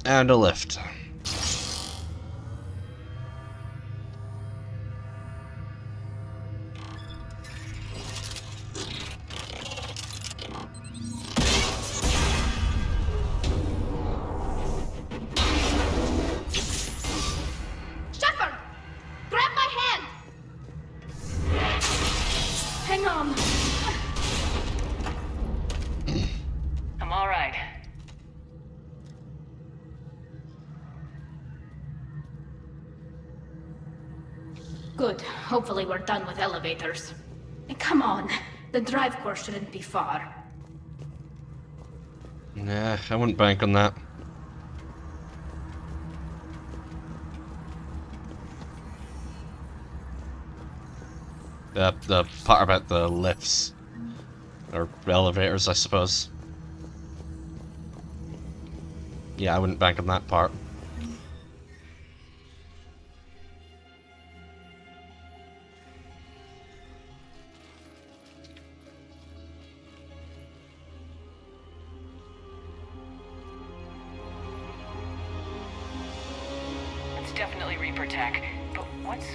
And a lift. Shepard! Grab my hand! Hang on. I'm all right. Good. Hopefully we're done with elevators. And come on. The drive course shouldn't be far. Nah, I wouldn't bank on that. The part about the lifts. Or elevators, I suppose. Yeah, I wouldn't bank on that part. It's definitely Reaper tech, but what's...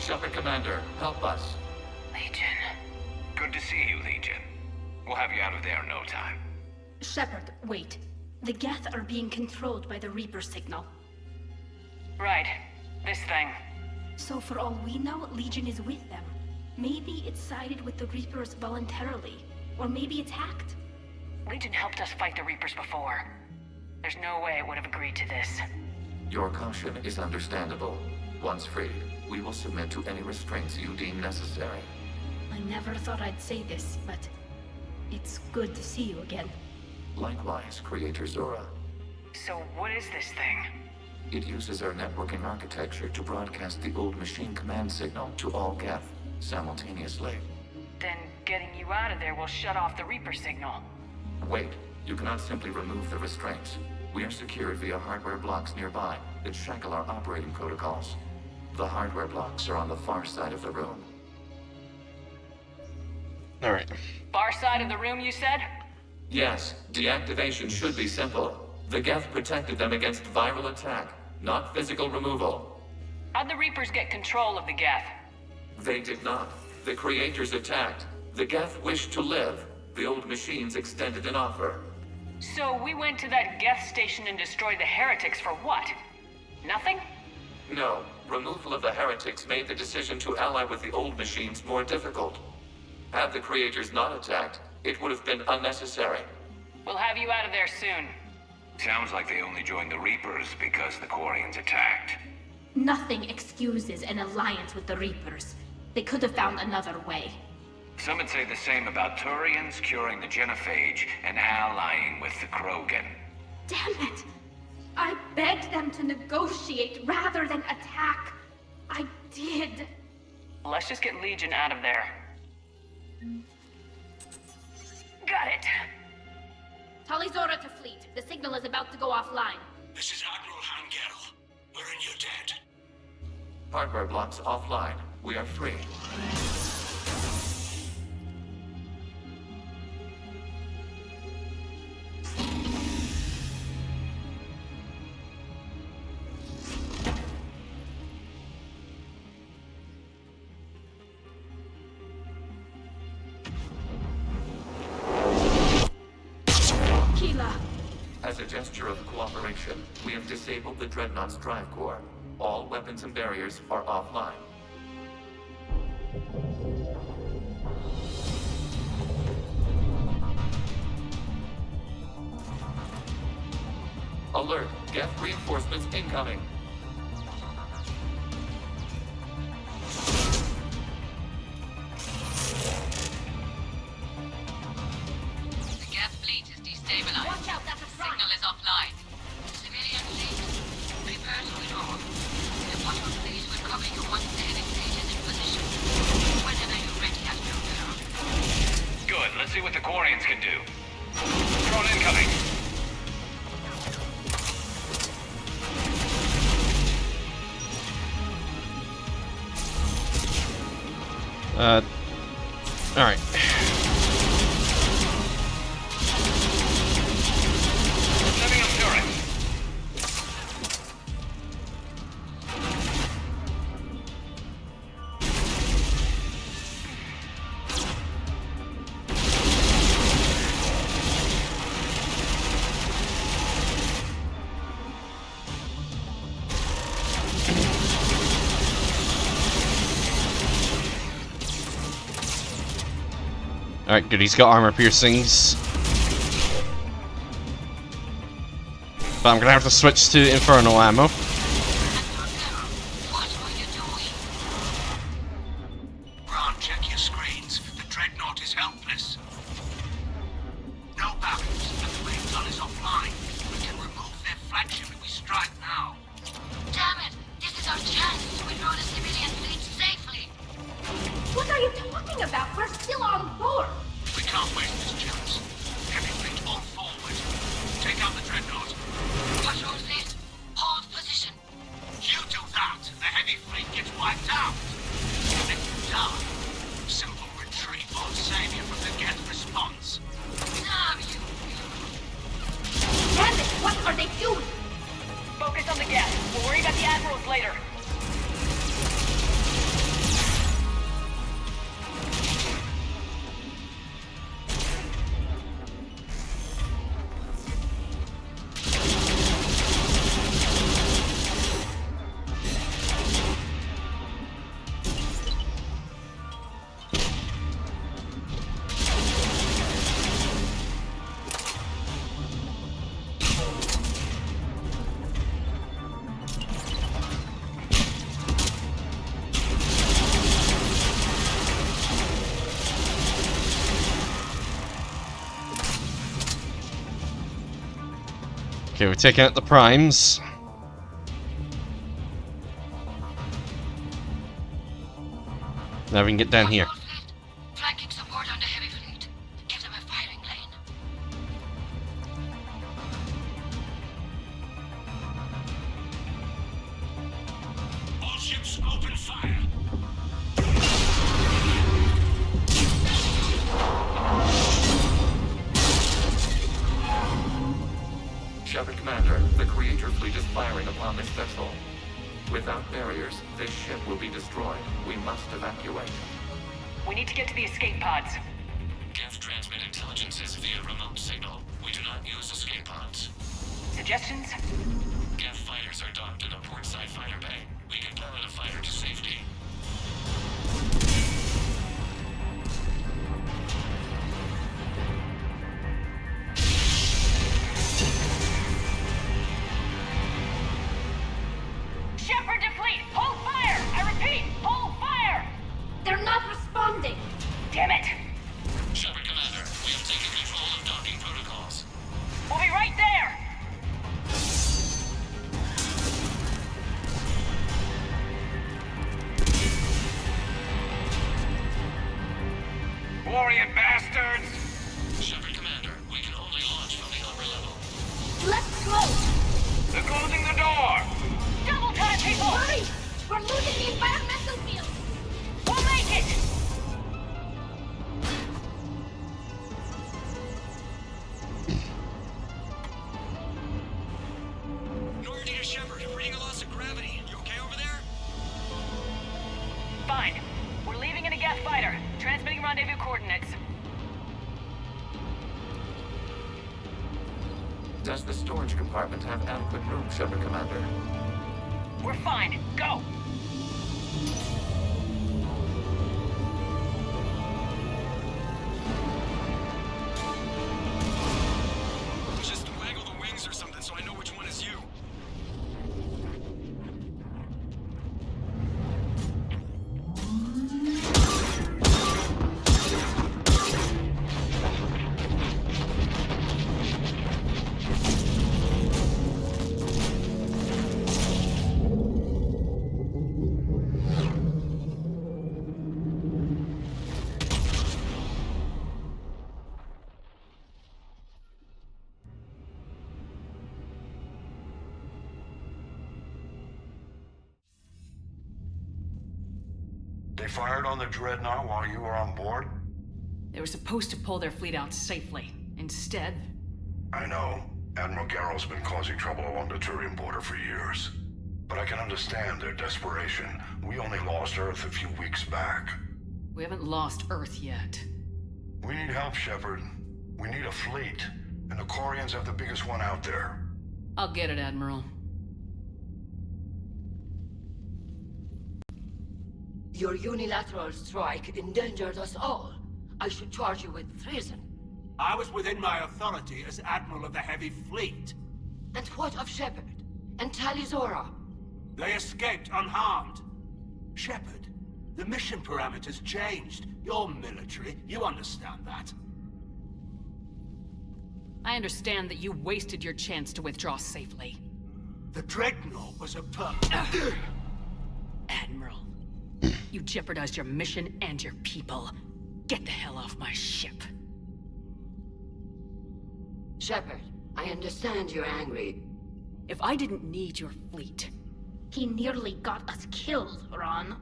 Shepard Commander, help us. Legion. Good to see you, Legion. We'll have you out of there in no time. Shepard, wait. The Geth are being controlled by the Reaper signal. Right. This thing. So for all we know, Legion is with them. Maybe it sided with the Reapers voluntarily. Or maybe it's hacked. Legion helped us fight the Reapers before. There's no way it would have agreed to this. Your caution is understandable. Once freed, we will submit to any restraints you deem necessary. I never thought I'd say this, but it's good to see you again. Likewise, Creator Zora. So what is this thing? It uses our networking architecture to broadcast the old machine command signal to all Geth simultaneously. Then getting you out of there will shut off the Reaper signal. Wait, you cannot simply remove the restraints. We are secured via hardware blocks nearby that shackle our operating protocols. The hardware blocks are on the far side of the room. Alright. Far side of the room, you said? Yes, deactivation should be simple. The Geth protected them against viral attack, not physical removal. How'd the Reapers get control of the Geth? They did not. The creators attacked. The Geth wished to live. The old machines extended an offer. So we went to that Geth station and destroyed the heretics for what? Nothing? No, removal of the heretics made the decision to ally with the old machines more difficult. Had the creators not attacked, it would have been unnecessary. We'll have you out of there soon. Sounds like they only joined the Reapers because the Quarians attacked. Nothing excuses an alliance with the Reapers. They could have found another way. Some would say the same about Turians curing the genophage and allying with the Krogan. Damn it! I begged them to negotiate rather than attack. I did. Let's just get Legion out of there. Got it. Talizora to fleet. The signal is about to go offline. This is Admiral Hangel. We're in your debt. Hardware blocks offline. We are free. As a gesture of cooperation, we have disabled the Dreadnought's drive core. All weapons and barriers are offline. Alert! Geth reinforcements incoming! The Geth fleet is destabilized. Watch out, that's a front. Signal is offline. Civilian fleet, prepare to withdraw. The bottom fleet will cover you once the enemy fleet is in position. Whenever you're ready, Admiral. Good, let's see what the Quarians can do. Drone incoming. Alright. Setting up turret. Alright, good. He's got armor piercings. But I'm gonna have to switch to infernal ammo. What are you doing? Ron, check your screens. The Dreadnought is helpless. No balance, and the main gun is offline. We can remove their flagship if we strike now. Damn it! This is our chance to withdraw the civilian fleet safely. What are you talking about? We're still on board. We can't waste this chance. Heavy fleet all forward. Take out the Dreadnought. Patrol fleet, hold position. You do that, the heavy fleet gets wiped out. If you die, simple retreat won't save you from the Geth response. Damn you! Damn it, what are they doing? Focus on the gas. We'll worry about the Admirals later. Okay, we're taking out the primes. Now we can get down here. Patrol fleet, flanking support on the heavy fleet. Give them a firing lane. All ships open fire. Shepard Commander, the Creator fleet is firing upon this vessel. Without barriers, this ship will be destroyed. We must evacuate. We need to get to the escape pods. Geth transmit intelligences via remote signal. We do not use escape pods. Suggestions? Geth fighters are docked in a portside fighter bay. We can pilot a fighter to safety. Shepard to fleet! Hold fire! I repeat, hold fire! They're not responding. Damn it! Shepard Commander, we have taken control of docking protocols. We'll be right there! Warrior bastards! Shepard Commander, we can only launch from the upper level. Let's go. They're closing the door! Double time, people! Hurry! We're losing the environmental field. We'll make it! Normandy to Shepard, reading a loss of gravity. You okay over there? Fine. We're leaving in a Geth fighter. Transmitting rendezvous coordinates. Does the storage compartment have adequate room, Shepard Commander? We're fine. Go! Just waggle the wings or something so I know which one is you. They fired on the Dreadnought while you were on board? They were supposed to pull their fleet out safely. Instead... I know. Admiral Garrow's been causing trouble along the Turian border for years. But I can understand their desperation. We only lost Earth a few weeks back. We haven't lost Earth yet. We need help, Shepard. We need a fleet. And the Quarians have the biggest one out there. I'll get it, Admiral. Your unilateral strike endangered us all. I should charge you with treason. I was within my authority as Admiral of the Heavy Fleet. And what of Shepard? And Talizora? They escaped unharmed. Shepard, the mission parameters changed. You're military, you understand that. I understand that you wasted your chance to withdraw safely. The Dreadnought was a Admiral, you jeopardized your mission and your people. Get the hell off my ship. Shepard, I understand you're angry. If I didn't need your fleet... He nearly got us killed, Ron.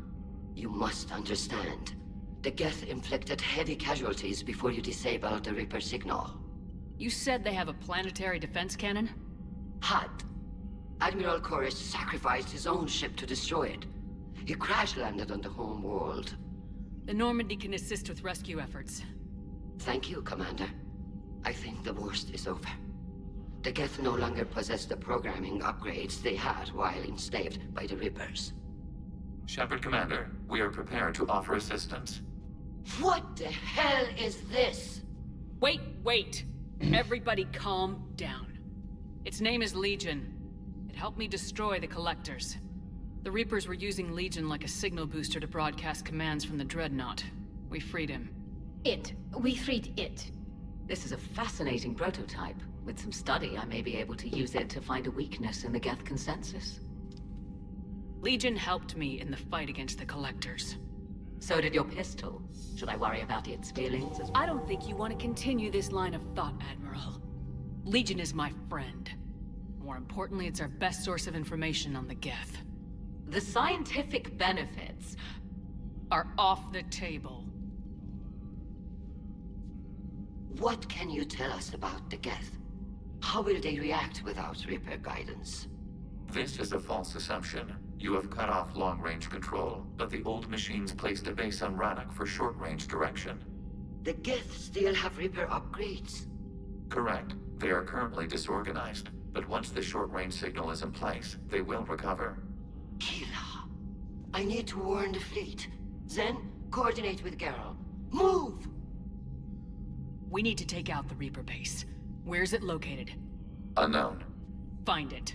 You must understand. The Geth inflicted heavy casualties before you disabled the Reaper signal. You said they have a planetary defense cannon? Had. Admiral Koresh sacrificed his own ship to destroy it. He crash-landed on the home world. The Normandy can assist with rescue efforts. Thank you, Commander. I think the worst is over. The Geth no longer possess the programming upgrades they had while enslaved by the Reapers. Shepard, Commander, we are prepared to offer assistance. What the hell is this? Wait! Everybody calm down. Its name is Legion. It helped me destroy the Collectors. The Reapers were using Legion like a signal booster to broadcast commands from the Dreadnought. We freed him. We freed it. This is a fascinating prototype. With some study, I may be able to use it to find a weakness in the Geth consensus. Legion helped me in the fight against the Collectors. So did your pistol. Should I worry about its feelings as well? I don't think you want to continue this line of thought, Admiral. Legion is my friend. More importantly, it's our best source of information on the Geth. The scientific benefits are off the table. What can you tell us about the Geth? How will they react without Reaper guidance? This is a false assumption. You have cut off long-range control, but the old machines placed a base on Rannoch for short-range direction. The Geth still have Reaper upgrades? Correct. They are currently disorganized, but once the short-range signal is in place, they will recover. Kila, I need to warn the fleet. Then, coordinate with Garrow. Move! We need to take out the Reaper base. Where's it located? Unknown. Find it.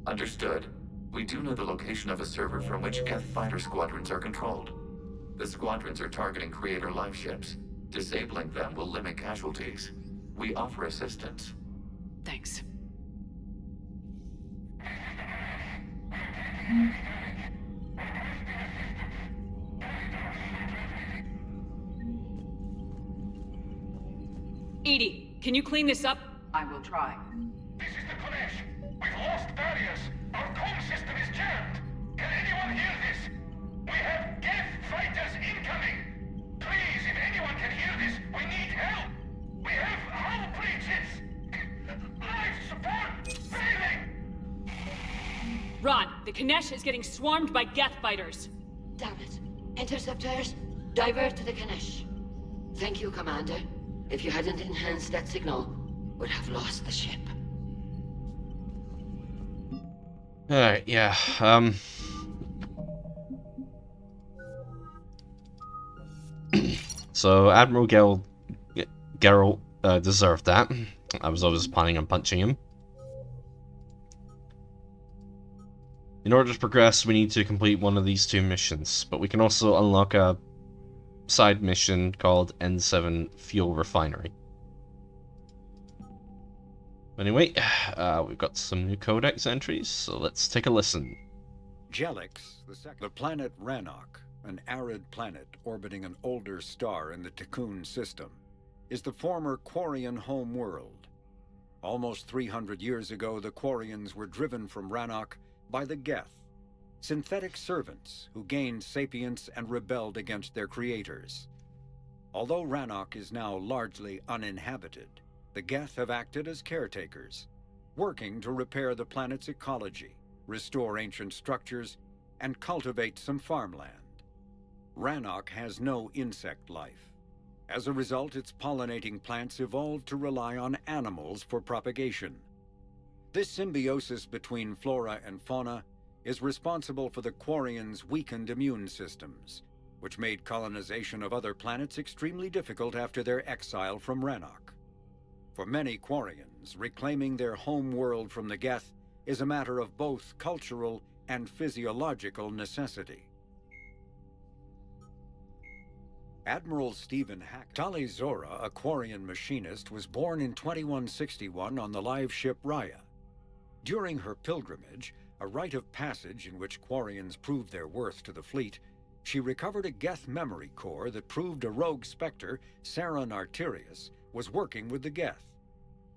Understood. We do know the location of a server from which Geth fighter squadrons are controlled. The squadrons are targeting Creator life ships. Disabling them will limit casualties. We offer assistance. Thanks. Edie, can you clean this up? I will try. This is the Konesh. We've lost barriers. Our comm system is jammed. Can anyone hear this? We have Geth fighters incoming. Please, if anyone can hear this, we need help. We have hull breaches. Life support failing. Ron, the Kanesh is getting swarmed by Geth fighters. Damn it. Interceptors, divert to the Ganesh. Thank you, Commander. If you hadn't enhanced that signal, would have lost the ship. Alright, yeah, so Admiral Geralt deserved that. I was always planning on punching him. In order to progress, we need to complete one of these two missions, but we can also unlock a side mission called N7 Fuel Refinery. Anyway, we've got some new codex entries, so let's take a listen. Jelix, the planet Rannoch, an arid planet orbiting an older star in the Tikkun system, is the former Quarian home world. Almost 300 years ago, the Quarians were driven from Rannoch by the Geth. synthetic servants who gained sapience and rebelled against their creators. Although Rannoch is now largely uninhabited, the Geth have acted as caretakers, working to repair the planet's ecology, restore ancient structures, and cultivate some farmland. Rannoch has no insect life. As a result, its pollinating plants evolved to rely on animals for propagation. This symbiosis between flora and fauna is responsible for the Quarians' weakened immune systems, which made colonization of other planets extremely difficult after their exile from Rannoch. For many Quarians, reclaiming their home world from the Geth is a matter of both cultural and physiological necessity. Admiral Stephen Hack, Tali Zora, a Quarian machinist, was born in 2161 on the live ship Raya. During her pilgrimage, a rite of passage in which Quarians proved their worth to the fleet, she recovered a Geth memory core that proved a rogue Spectre, Saren Arterius, was working with the Geth.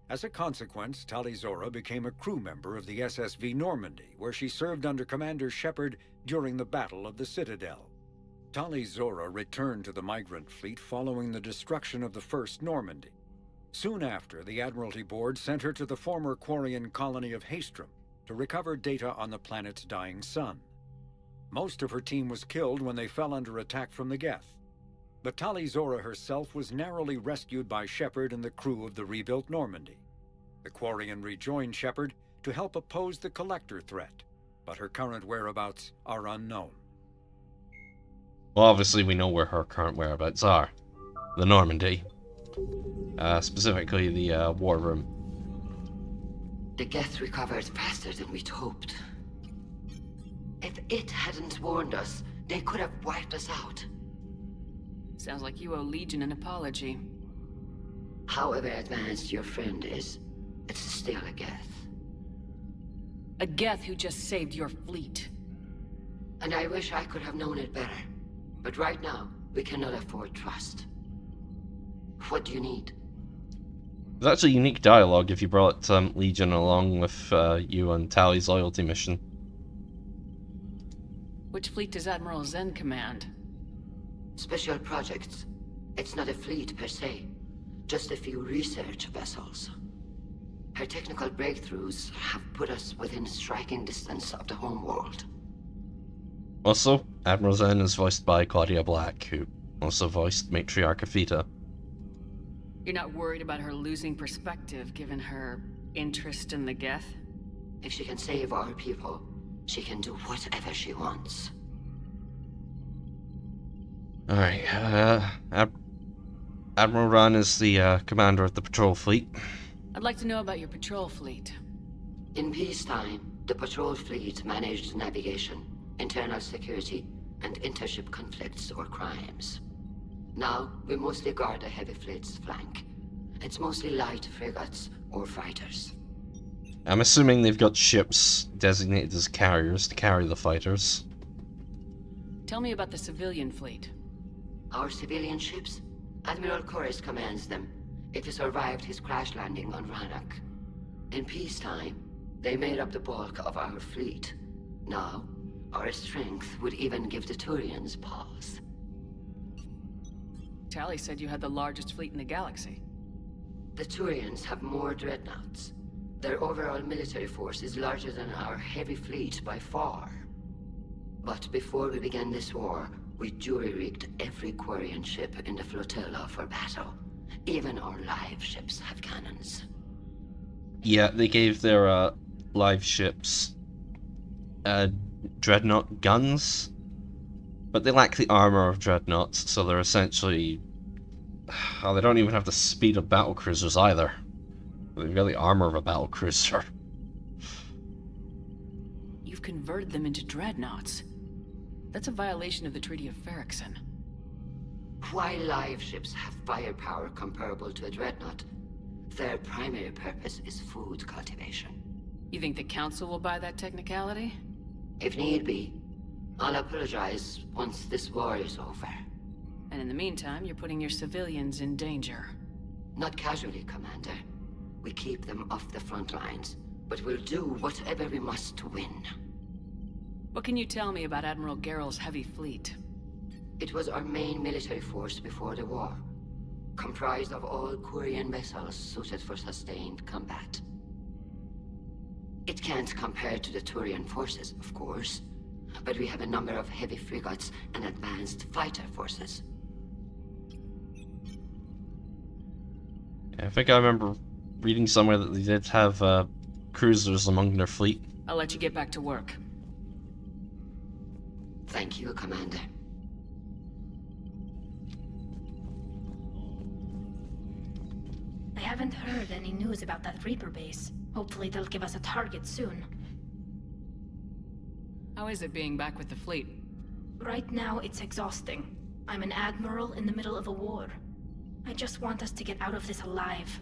As a consequence, Tali Zora became a crew member of the SSV Normandy, where she served under Commander Shepard during the Battle of the Citadel. Tali Zora returned to the migrant fleet following the destruction of the First Normandy. Soon after, the Admiralty Board sent her to the former Quarian colony of Haestrom to recover data on the planet's dying sun. Most of her team was killed when they fell under attack from the Geth. But Tali Zora herself was narrowly rescued by Shepard and the crew of the rebuilt Normandy. The Quarian rejoined Shepard to help oppose the Collector threat, but her current whereabouts are unknown. Well, obviously we know where her current whereabouts are. The Normandy. Specifically the war room. The Geth recovered faster than we'd hoped. If it hadn't warned us, they could have wiped us out. Sounds like you owe Legion an apology. However advanced your friend is, it's still a Geth. A Geth who just saved your fleet. And I wish I could have known it better. But right now, we cannot afford trust. What do you need? There's actually unique dialogue if you brought Legion along with you on Tali's loyalty mission. Which fleet does Admiral Zen command? Special projects. It's not a fleet per se, just a few research vessels. Her technical breakthroughs have put us within striking distance of the homeworld. Also, Admiral Zen is voiced by Claudia Black, who also voiced Matriarch Afita. You're not worried about her losing perspective, given her interest in the Geth? If she can save our people, she can do whatever she wants. Alright, Admiral Ran is the commander of the patrol fleet. I'd like to know about your patrol fleet. In peacetime, the patrol fleet managed navigation, internal security, and intership conflicts or crimes. Now, we mostly guard the heavy fleet's flank. It's mostly light frigates or fighters. I'm assuming they've got ships designated as carriers to carry the fighters. Tell me about the civilian fleet. Our civilian ships? Admiral Corus commands them, if he survived his crash landing on Rannoch. In peacetime, they made up the bulk of our fleet. Now, our strength would even give the Turians pause. Tali said you had the largest fleet in the galaxy. The Turians have more Dreadnoughts. Their overall military force is larger than our heavy fleet by far. But before we began this war, we jury-rigged every Quarian ship in the flotilla for battle. Even our live ships have cannons. Yeah, they gave their live ships Dreadnought guns, but they lack the armor of Dreadnoughts, so they're essentially... Oh, they don't even have the speed of battlecruisers either. They've got the armor of a battlecruiser. You've converted them into Dreadnoughts. That's a violation of the Treaty of Ferrixon. While live ships have firepower comparable to a Dreadnought, their primary purpose is food cultivation. You think the Council will buy that technicality? If need be, I'll apologize once this war is over. And in the meantime, you're putting your civilians in danger. Not casually, Commander. We keep them off the front lines, but we'll do whatever we must to win. What can you tell me about Admiral Geral's heavy fleet? It was our main military force before the war, comprised of all Quarian vessels suited for sustained combat. It can't compare to the Turian forces, of course, but we have a number of heavy frigates and advanced fighter forces. I think I remember reading somewhere that they did have cruisers among their fleet. I'll let you get back to work. Thank you, Commander. I haven't heard any news about that Reaper base. Hopefully they'll give us a target soon. How is it being back with the fleet? Right now, it's exhausting. I'm an admiral in the middle of a war. I just want us to get out of this alive.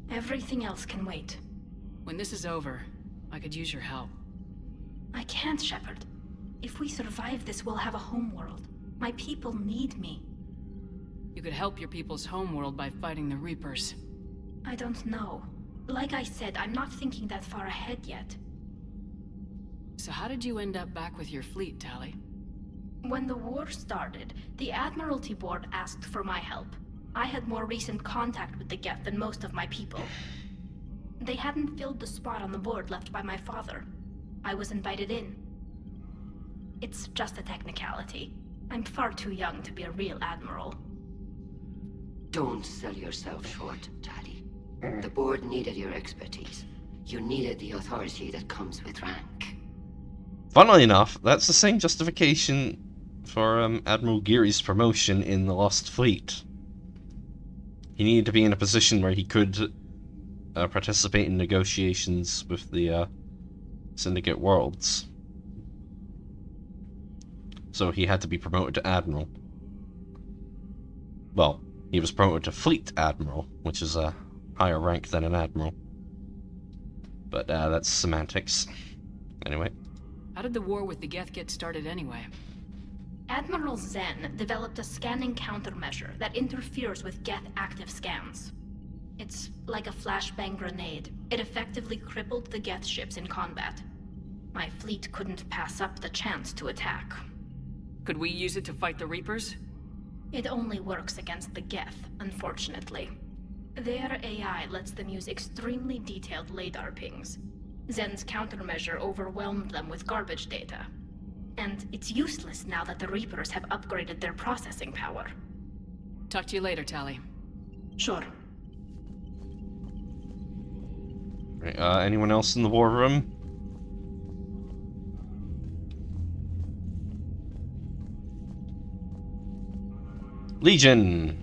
Everything else can wait. When this is over, I could use your help. I can't, Shepard. If we survive this, we'll have a homeworld. My people need me. You could help your people's homeworld by fighting the Reapers. I don't know. Like I said, I'm not thinking that far ahead yet. So how did you end up back with your fleet, Tali? When the war started, the Admiralty Board asked for my help. I had more recent contact with the Geth than most of my people. They hadn't filled the spot on the board left by my father. I was invited in. It's just a technicality. I'm far too young to be a real admiral. Don't sell yourself short, Tali. The board needed your expertise. You needed the authority that comes with rank. Funnily enough, that's the same justification for Admiral Geary's promotion in the Lost Fleet. He needed to be in a position where he could participate in negotiations with the Syndicate Worlds. So he had to be promoted to Admiral. Well, he was promoted to Fleet Admiral, which is a higher rank than an Admiral. But that's semantics. Anyway. How did the war with the Geth get started anyway? Admiral Zen developed a scanning countermeasure that interferes with Geth active scans. It's like a flashbang grenade. It effectively crippled the Geth ships in combat. My fleet couldn't pass up the chance to attack. Could we use it to fight the Reapers? It only works against the Geth, unfortunately. Their AI lets them use extremely detailed radar pings. Zen's countermeasure overwhelmed them with garbage data. And it's useless now that the Reapers have upgraded their processing power. Talk to you later, Tali. Sure. Right, anyone else in the war room? Legion!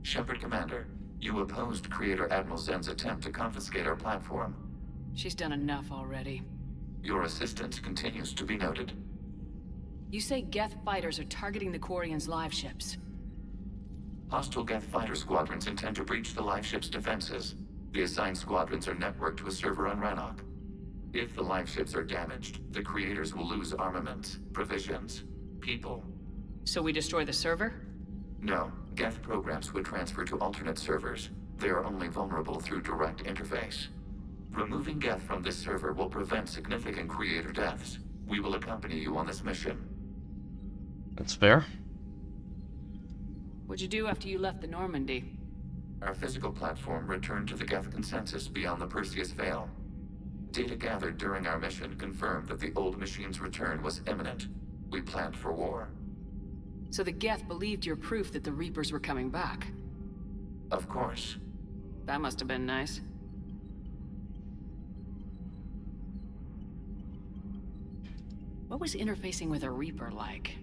Shepard, Commander, you opposed Creator Admiral Zen's attempt to confiscate our platform. She's done enough already. Your assistance continues to be noted. You say Geth fighters are targeting the Quarians' live ships. Hostile Geth fighter squadrons intend to breach the live ship's defenses. The assigned squadrons are networked to a server on Rannoch. If the live ships are damaged, the Creators will lose armaments, provisions, people. So we destroy the server? No, Geth programs would transfer to alternate servers. They are only vulnerable through direct interface. Removing Geth from this server will prevent significant Creator deaths. We will accompany you on this mission. That's fair. What'd you do after you left the Normandy? Our physical platform returned to the Geth consensus beyond the Perseus Veil. Data gathered during our mission confirmed that the old machine's return was imminent. We planned for war. So the Geth believed your proof that the Reapers were coming back? Of course. That must have been nice. What was interfacing with a Reaper like?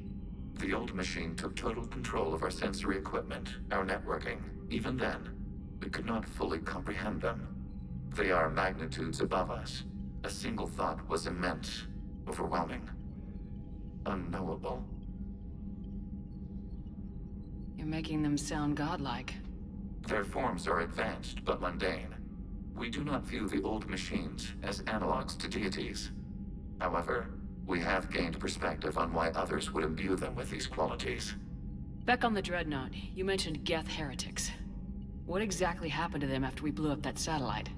The old machine took total control of our sensory equipment, our networking. Even then, we could not fully comprehend them. They are magnitudes above us. A single thought was immense, overwhelming, unknowable. You're making them sound godlike. Their forms are advanced but mundane. We do not view the old machines as analogs to deities. However, we have gained perspective on why others would imbue them with these qualities. Back on the Dreadnought, you mentioned Geth heretics. What exactly happened to them after we blew up that satellite?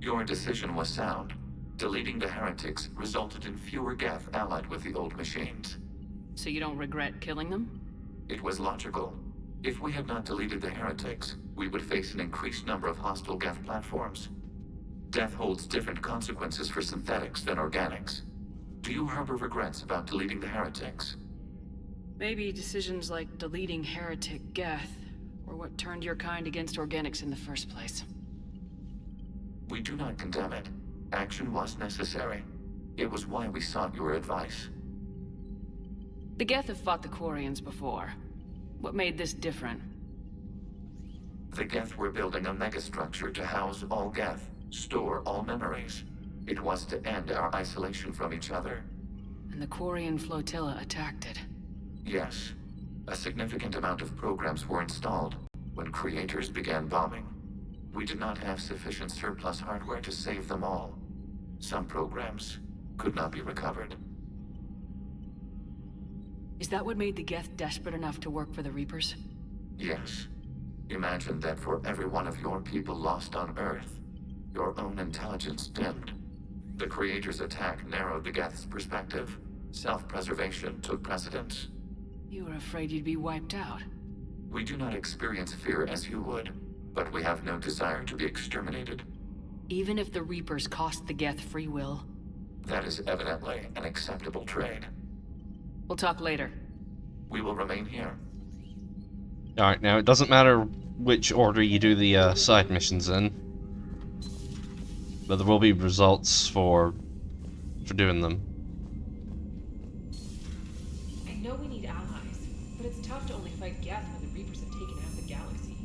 Your decision was sound. Deleting the heretics resulted in fewer Geth allied with the old machines. So you don't regret killing them? It was logical. If we had not deleted the heretics, we would face an increased number of hostile Geth platforms. Death holds different consequences for synthetics than organics. Do you harbor regrets about deleting the heretics? Maybe decisions like deleting heretic Geth were what turned your kind against organics in the first place. We do not condemn it. Action was necessary. It was why we sought your advice. The Geth have fought the Quarians before. What made this different? The Geth were building a megastructure to house all Geth, store all memories. It was to end our isolation from each other. And the Quarian flotilla attacked it. Yes. A significant amount of programs were installed when creators began bombing. We did not have sufficient surplus hardware to save them all. Some programs could not be recovered. Is that what made the Geth desperate enough to work for the Reapers? Yes. Imagine that for every one of your people lost on Earth, your own intelligence dimmed. The Creator's attack narrowed the Geth's perspective. Self-preservation took precedence. You were afraid you'd be wiped out. We do not experience fear as you would, but we have no desire to be exterminated. Even if the Reapers cost the Geth free will? That is evidently an acceptable trade. We'll talk later. We will remain here. Alright, now it doesn't matter which order you do the side missions in, but there will be results for doing them. I know we need allies, but it's tough to only fight Geth when the Reapers have taken out the galaxy.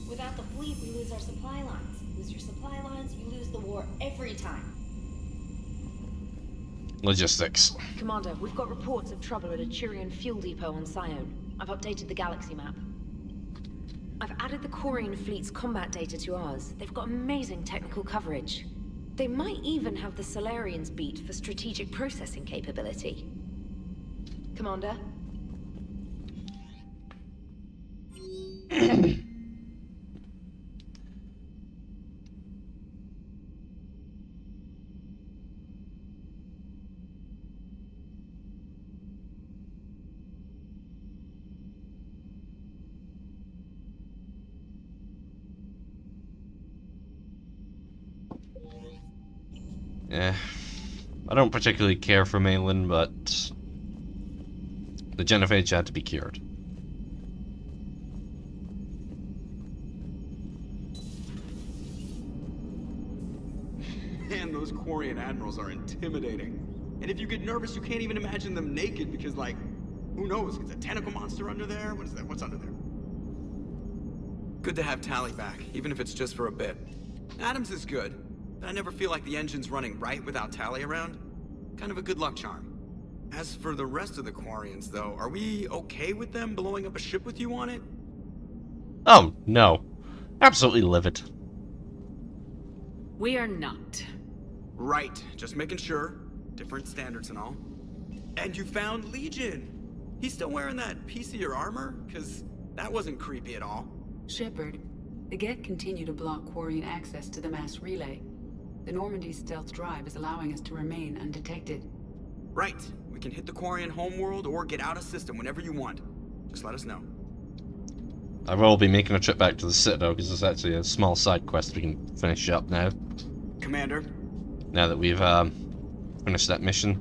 Without the fleet, we lose our supply lines. Lose your supply lines, you lose the war every time. Logistics. Commander, we've got reports of trouble at a Turian fuel depot on Sione. I've updated the galaxy map. I've added the Quarian fleet's combat data to ours. They've got amazing technical coverage. They might even have the Solarians beat for strategic processing capability. Commander? Yeah, I don't particularly care for Malin, but the genophage had to be cured. Man, those Quarian admirals are intimidating. And if you get nervous, you can't even imagine them naked because, like, who knows? Is a tentacle monster under there? What is that? What's under there? Good to have Tally back, even if it's just for a bit. Adams is good, but I never feel like the engine's running right without Tally around. Kind of a good luck charm. As for the rest of the Quarians, though, are we okay with them blowing up a ship with you on it? Oh, no. Absolutely livid. We are not. Right, just making sure. Different standards and all. And you found Legion! He's still wearing that piece of your armor? Cause that wasn't creepy at all. Shepard, the Geth continue to block Quarian access to the mass relay. The Normandy's stealth drive is allowing us to remain undetected. Right. We can hit the Quarian homeworld or get out of system whenever you want. Just let us know. I will be making a trip back to the Citadel because there's actually a small side quest we can finish up now. Commander? Now that we've finished that mission.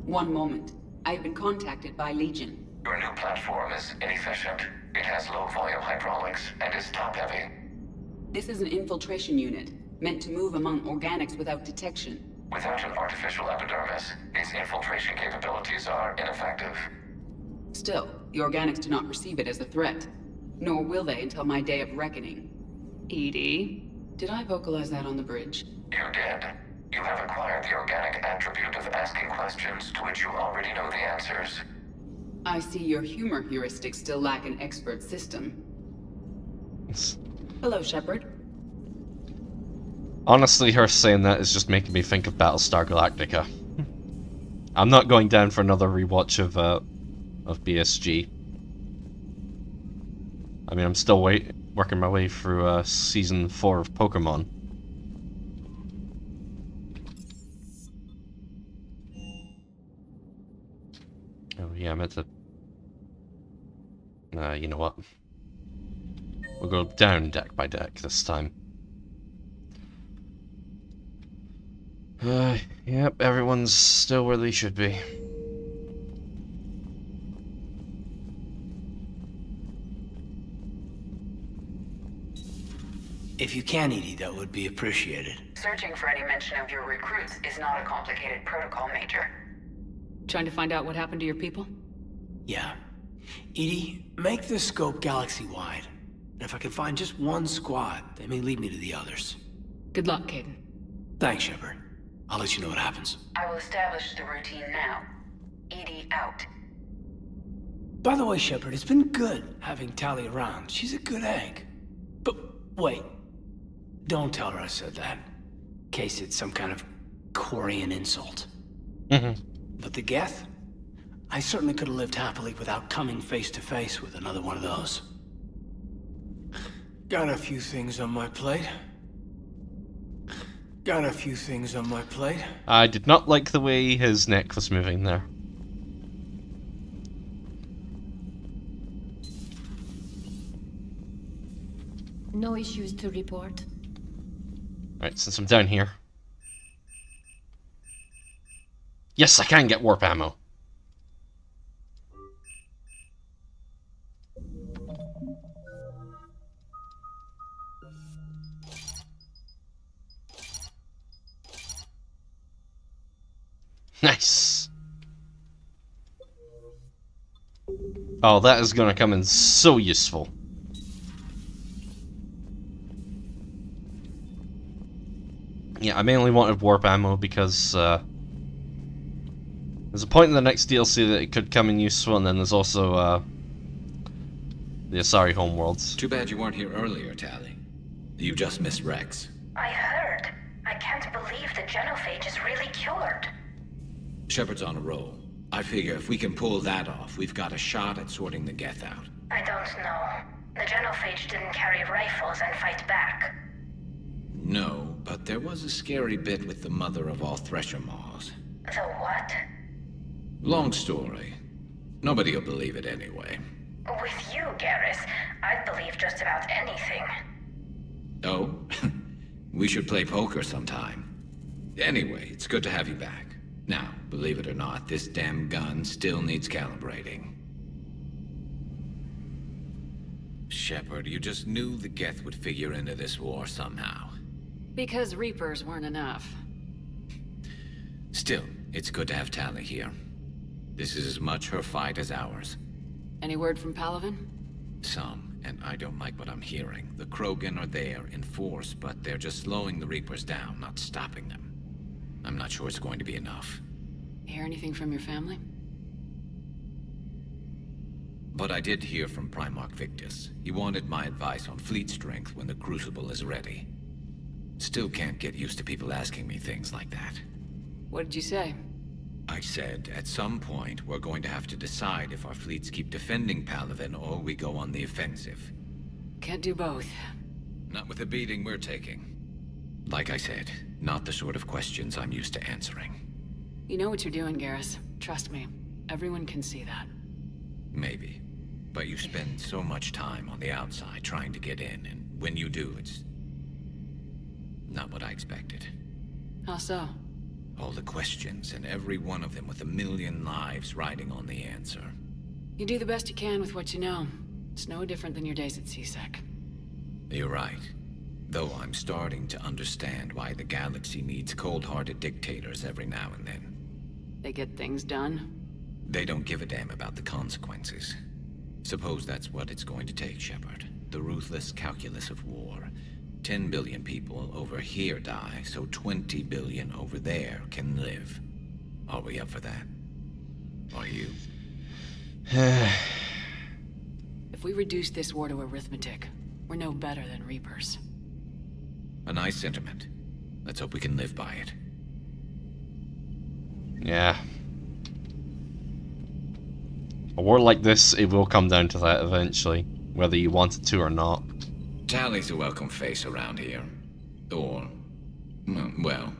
One moment. I've been contacted by Legion. Your new platform is inefficient. It has low volume hydraulics and is top heavy. This is an infiltration unit, meant to move among organics without detection. Without an artificial epidermis, its infiltration capabilities are ineffective. Still, the organics do not perceive it as a threat. Nor will they until my day of reckoning. Edie, did I vocalize that on the bridge? You did. You have acquired the organic attribute of asking questions to which you already know the answers. I see your humor heuristics still lack an expert system. Hello, Shepard. Honestly, her saying that is just making me think of Battlestar Galactica. I'm not going down for another rewatch of BSG. I mean, I'm still working my way through season 4 of Pokemon. yeah, I meant to... you know what? We'll go down deck by deck this time. Yep, everyone's still where they should be. If you can, Edie, that would be appreciated. Searching for any mention of your recruits is not a complicated protocol, Major. Trying to find out what happened to your people? Yeah. Edie, make the scope galaxy-wide. And if I can find just one squad, they may lead me to the others. Good luck, Caden. Thanks, Shepard. I'll let you know what happens. I will establish the routine now. Edie out. By the way, Shepard, it's been good having Tali around. She's a good egg. But wait. Don't tell her I said that. In case it's some kind of Quarian insult. But the Geth? I certainly could have lived happily without coming face to face with another one of those. Got a few things on my plate. I did not like the way his neck was moving there. No issues to report. Right, since I'm down here. Yes, I can get warp ammo. Nice. Oh, that is gonna come in so useful. Yeah, I mainly wanted warp ammo because there's a point in the next DLC that it could come in useful, and then there's also the Asari homeworlds. Too bad you weren't here earlier, Tali. You just missed Rex. I heard. I can't believe the genophage is really cured. Shepard's on a roll. I figure if we can pull that off, we've got a shot at sorting the Geth out. I don't know. The genophage didn't carry rifles and fight back. No, but there was a scary bit with the mother of all Thresher Maws. The what? Long story. Nobody'll believe it anyway. With you, Garrus, I'd believe just about anything. Oh? We should play poker sometime. Anyway, it's good to have you back. Now, believe it or not, this damn gun still needs calibrating. Shepard, you just knew the Geth would figure into this war somehow. Because Reapers weren't enough. Still, it's good to have Tali here. This is as much her fight as ours. Any word from Palaven? Some, and I don't like what I'm hearing. The Krogan are there in force, but they're just slowing the Reapers down, not stopping them. I'm not sure it's going to be enough. Hear anything from your family? But I did hear from Primarch Victus. He wanted my advice on fleet strength when the Crucible is ready. Still can't get used to people asking me things like that. What did you say? I said, at some point, we're going to have to decide if our fleets keep defending Palaven or we go on the offensive. Can't do both. Not with the beating we're taking. Like I said, not the sort of questions I'm used to answering. You know what you're doing, Garrus. Trust me. Everyone can see that. Maybe. But you spend so much time on the outside trying to get in, and when you do, it's not what I expected. How so? All the questions, and every one of them with a million lives riding on the answer. You do the best you can with what you know. It's no different than your days at CSEC. You're right. Though I'm starting to understand why the galaxy needs cold-hearted dictators every now and then. They get things done? They don't give a damn about the consequences. Suppose that's what it's going to take, Shepard. The ruthless calculus of war. 10 billion people over here die, so 20 billion over there can live. Are we up for that? Are you? If we reduce this war to arithmetic, we're no better than Reapers. A nice sentiment. Let's hope we can live by it. Yeah. A war like this, it will come down to that eventually, whether you want it to or not. Tali's a welcome face around here. Or, well,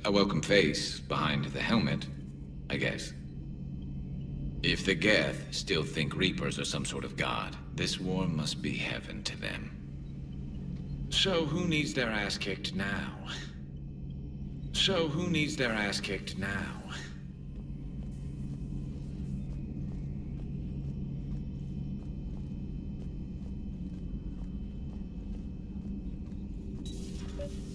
a welcome face behind the helmet, I guess. If the Geth still think Reapers are some sort of god, this war must be heaven to them. So who needs their ass kicked now?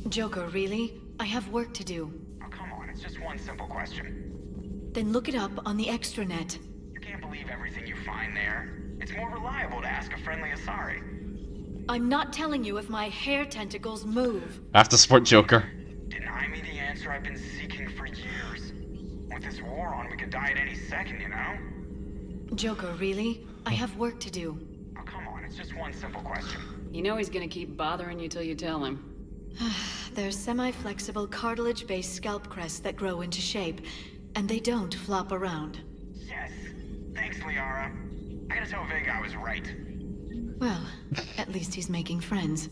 Joker, really? I have work to do. Oh, come on, it's just one simple question. Then look it up on the extranet. You can't believe everything you find there. It's more reliable to ask a friendly Asari. I'm not telling you if my hair tentacles move. I have to support Joker. Deny me the answer I've been seeking for years. With this war on, we could die at any second, you know? Joker, really? I have work to do. Oh, come on, it's just one simple question. You know he's gonna keep bothering you till you tell him. They're semi-flexible cartilage-based scalp crests that grow into shape, and they don't flop around. Yes. Thanks, Liara. I gotta tell Vega I was right. Well, at least he's making friends.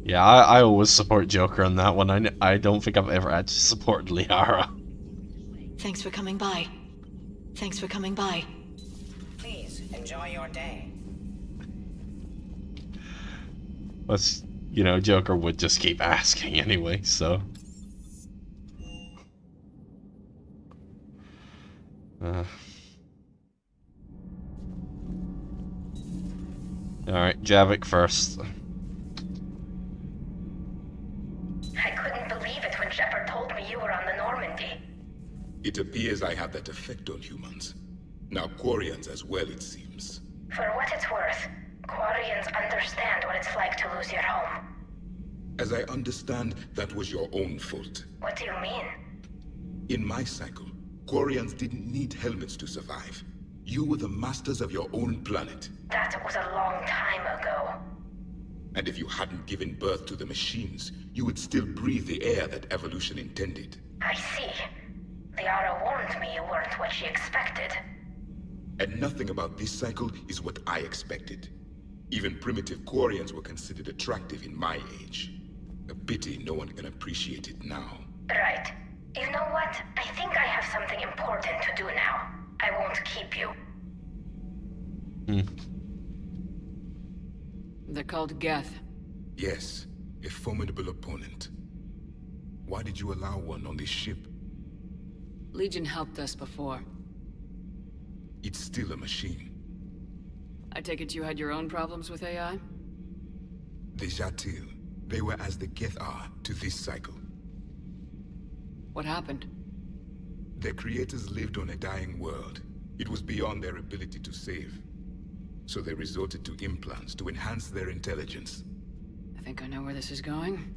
Yeah, I always support Joker on that one. I don't think I've ever actually supported Liara. Thanks for coming by. Please, enjoy your day. But, you know, Joker would just keep asking anyway, so... Alright, Javik first. I couldn't believe it when Shepard told me you were on the Normandy. It appears I have that effect on humans. Now Quarians as well, it seems. For what it's worth, Quarians understand what it's like to lose your home. As I understand, that was your own fault. What do you mean? In my cycle, Quarians didn't need helmets to survive. You were the masters of your own planet. That was a long time ago. And if you hadn't given birth to the machines, you would still breathe the air that evolution intended. I see. Liara warned me you weren't what she expected. And nothing about this cycle is what I expected. Even primitive Quarians were considered attractive in my age. A pity no one can appreciate it now. Right. You know what? I think I have something important to do now. I won't keep you. They're called Geth. Yes, a formidable opponent. Why did you allow one on this ship? Legion helped us before. It's still a machine. I take it you had your own problems with AI? The Jatil. They were as the Geth are to this cycle. What happened? Their creators lived on a dying world. It was beyond their ability to save. So they resorted to implants to enhance their intelligence. I think I know where this is going.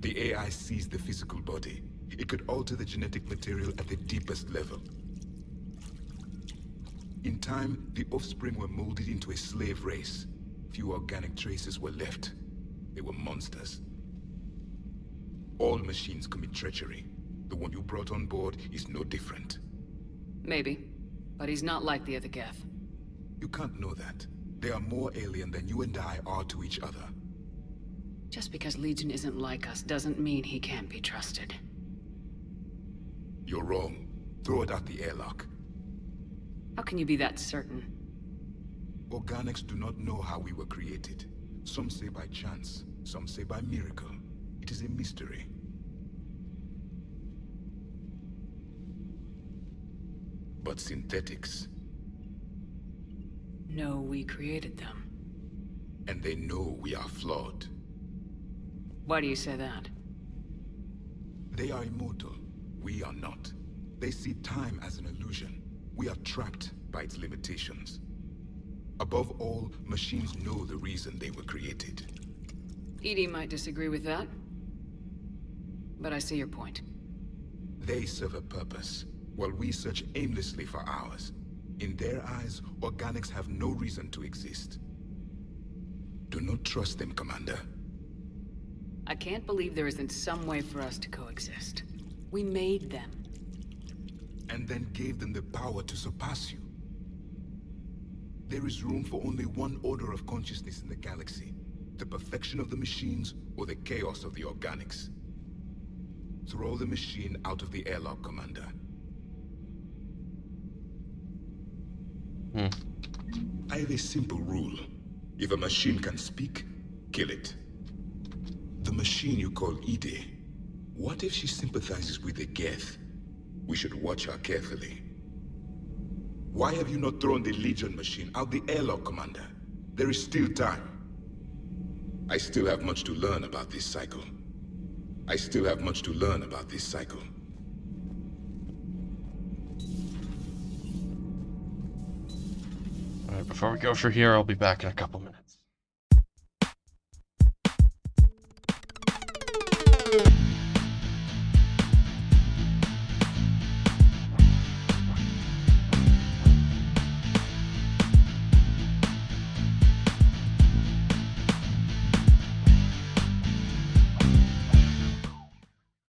The AI seized the physical body. It could alter the genetic material at the deepest level. In time, the offspring were molded into a slave race. Few organic traces were left. They were monsters. All machines commit treachery. The one you brought on board is no different. Maybe. But he's not like the other Geth. You can't know that. They are more alien than you and I are to each other. Just because Legion isn't like us doesn't mean he can't be trusted. You're wrong. Throw it out the airlock. How can you be that certain? Organics do not know how we were created. Some say by chance, some say by miracle. It is a mystery. But synthetics... No, we created them. And they know we are flawed. Why do you say that? They are immortal. We are not. They see time as an illusion. We are trapped by its limitations. Above all, machines know the reason they were created. EDI might disagree with that. But I see your point. They serve a purpose, while we search aimlessly for ours. In their eyes, organics have no reason to exist. Do not trust them, Commander. I can't believe there isn't some way for us to coexist. We made them. And then gave them the power to surpass you. There is room for only one order of consciousness in the galaxy. The perfection of the machines or the chaos of the organics. Throw the machine out of the airlock, Commander. I have a simple rule. If a machine can speak, kill it. The machine you call Ide, what if she sympathizes with the Geth? We should watch her carefully. Why have you not thrown the Legion machine out the airlock, Commander? There is still time. I still have much to learn about this cycle. Alright, before we go through here, I'll be back in a couple minutes.